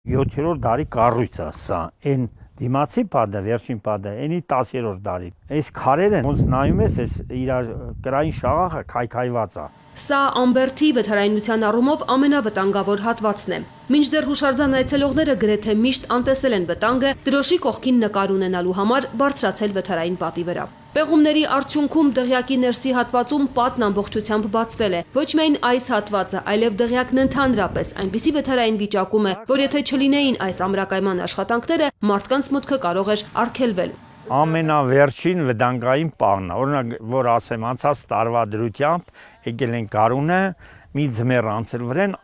7-րդ դարի կառույց է սա, այն դիմացի պատը, վերջին պատը, այնի 10-րդ դարի։ Այս քարերը ոնց նայում ես, այս իր կրային շաղախը քայքայված է։ Սա Ամբերդի վթարայնության առումով ամենավտանգավոր հատվածն է։ Մինչդեռ հուշարձան այցելողները գրեթե միշտ անտեսել են վտանգը, դրոշի կողքին նկար ունենալու համար բարձրացել վթարային պատի վրա։ Պեղումների արդյունքում դղյակի ներսի հատվածում պատն ամբողջությամբ բացվել է։ Ոչ միայն այս հատվածը, այլև դղյակն ընդհանրապես այնպիսի վթարային վիճակում է, որ եթե չլինեին այս ամրակայման աշխատանքները, մարդկանց մուտքը կարող էր արգելվել։ Ամենավերջին վտանգային պահն, օրինակ, որ ասեմ, անցած տարվա դրությամբ եկել են գարունը, մի ձմեռ անցել վրան,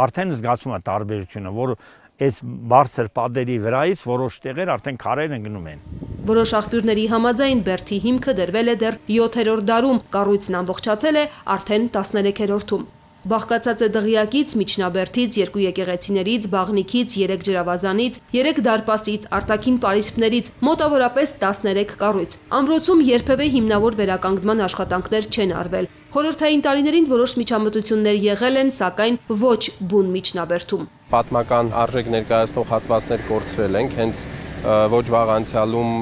արդեն զգացում է տարբերությունը, որ այս բարձր պատերի վրայից որոշ տեղեր արդեն քարեր ընկնում են։ Որոշ աղբյուրների համաձայն Բերդի հիմքը դրվել է դեռ 7-րդ դարում, կառույցն ամբողջացել է արդեն 13-րդում։ Բաղկացած է դղյակից, միջնաբերդից, 2 եկեղեցիներից, բաղնիքից, 3 ջրավազանից, 3 դարպասից, արտաքին պարիսպներից, մոտավորապես 13 կառույց։ Ամրոցում երբևէ հիմնավոր վերականգնման աշխատանքներ չեն արվել։ Խորհրդային տարիներին որոշ միջամտություններ եղել են, սակայն ոչ բուն միջնաբերդում։ Պատմական արժեք ներկայացնող հատվածներ կորցրել ենք, հենց ոչ վաղ անցյալում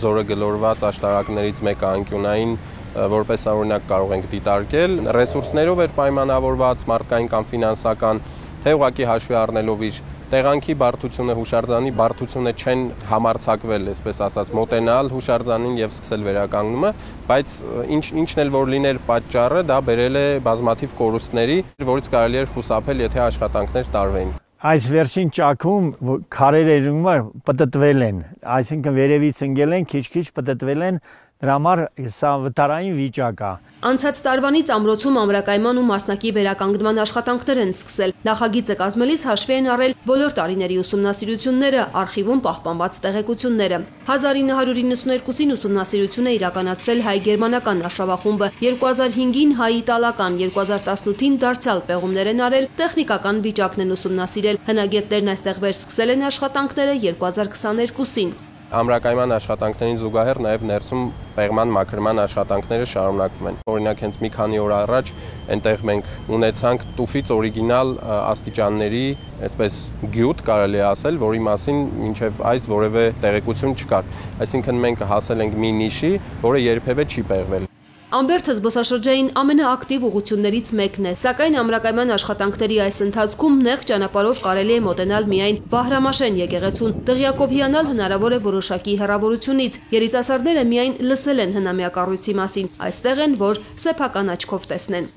ձորը գլորված աշտարակներից մեկը անկյունային որպես օրինակ կարող ենք դիտարկել, ռեսուրսներով էր պայմանավորված, մարդկային կամ ֆինանսական, թե ուղղակի հաշվի առնելով իր տեղանքի բարդությունը, հուշարձանի բարդությունը չեն համարձակվել, այսպես ասած, մոտենալ հուշարձանին եւ սկսել վերականգնումը, բայց ինչն էլ որ լիներ պատճառը, դա բերել է բազմաթիվ կորուստների, որից կարելի էր խուսափել, եթե աշխատանքներ տարվեին։ Այս վերջին ճակում քարերը պտտվել են, այսինքն վերևից ընկել են, քիչ-քիչ պտտվել են, դրա համար սա վտարային վիճակ է։ Անցած տարվանից ամրոցում ամրակայման ու մասնակի վերականգնման աշխատանքներ են սկսել։ Նախագիծը կազմելիս հաշվի են առել բոլոր տարիների ուսումնասիրությունները, արխիվում պահպանված տեղեկությունները։ 1992-ին ուսումնասիրություն է իրականացրել հայ-գերմանական արշավախումբը, 2005-ին հայ-իտալական, 2018-ին դարձյալ պեղումներ են արել, տեխնիկական վիճակն են ուսումնասիրել։ Հնագետներն այստեղ վերսկսել են աշխատանքները 2022-ին։ Ամրակայման աշխատանքներին զուգահեռ նաև ներսում պեղման մաքրման աշխատանքները շարունակվում են։ Օրինակ հենց մի քանի օր առաջ այնտեղ մենք ունեցանք տուֆից օրիգինալ աստիճանների, այդպես գյուտ կարելի է ասել, որի մասին մինչև այս որևէ տեղեկություն չկար։ Այսինքն մենք հասել ենք մի նիշի, որը երբևէ չի պեղվել։ Ամբերդը զբոսաշրջային ամենաակտիվ ուղղություններից մեկն է, սակայն ամրակայման աշխատանքների այս ընթացքում նեղ ճանապարհով կարելի է մոտենալ միայն Բահրամաշեն եկեղեցուն։ Դղյակով հիանալ հնարավոր է որոշակի հեռավորությունից։ Երիտասարդները միայն լսել են հնամյա կառույցի մասին, այստեղ են, որ սեփական աչքով տեսնեն։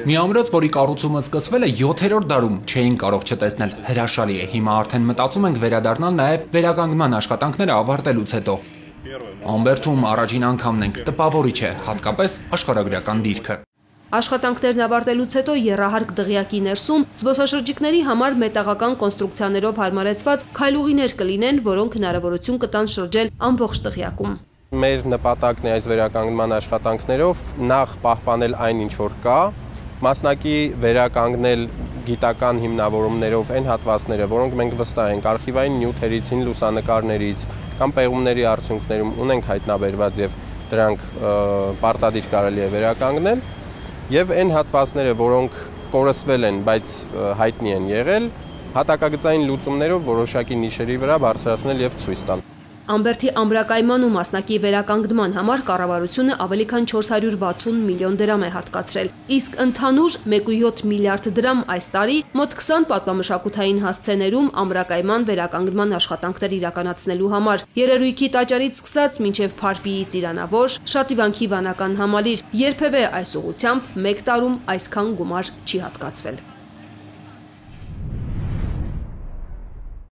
Մի ամրոց, որի կառուցումը սկսվել է 7-րդ դարում, չէին կարող չտեսնել, հրաշալի է։ Հիմա արդեն մտածում ենք վերադառնալ նաև վերականգնման աշխատանքները ավարտելուց հետո։ Ամբերդում առաջին անգամն ենք, տպավորիչ է, հատկապես աշխարհագրական դիրքը։ Աշխատանքներն ավարտելուց հետո եռահարկ դղյակի ներսում զբոսաշրջիկների համար մետաղական կոնստրուկցիաներով հարմարեցված քայլուղիներ կլինեն, որոնք հնարավորություն կտան շրջել ամբողջ դղյակում։ Մեր նպատակն է այս վերականգնման աշխատանքներով նախ պահպանել այն, ինչ որ կա, մասնակի վերականգնել գիտական հիմնավորումներով այն հատվածները, որոնք մենք վստահ ենք արխիվային նյութերից, լուսանկարներից կամ պեղումների արդյունքներում ունենք հայտնաբերված եւ դրանք պարտադիր կարելի է վերականգնել, եւ այն հատվածները, որոնք կորսվել են, բայց հայտնի են եղել, հատակագծային լուծումներով որոշակի նիշերի վրա բարձրացնել եւ ցույց տալ։ Ամբերդի ամրակայման ու մասնակի վերականգնման համար կառավարությունը ավելի քան 460 միլիոն դրամ է հատկացրել, իսկ ընդհանուր 1.7 միլիարդ դրամ այս տարի մոտ 20 պատմամշակութային հասցեներում ամրակայման վերականգնման աշխատանքներ իրականացնելու համար, երերույքի տաճարից սկսած մինչև Փարպիի ծիրանավոր, Շատիվանքի վանական համալիր, երբևէ այս ուղղությամբ մեկ տարում այսքան գումար չի հատկացվել։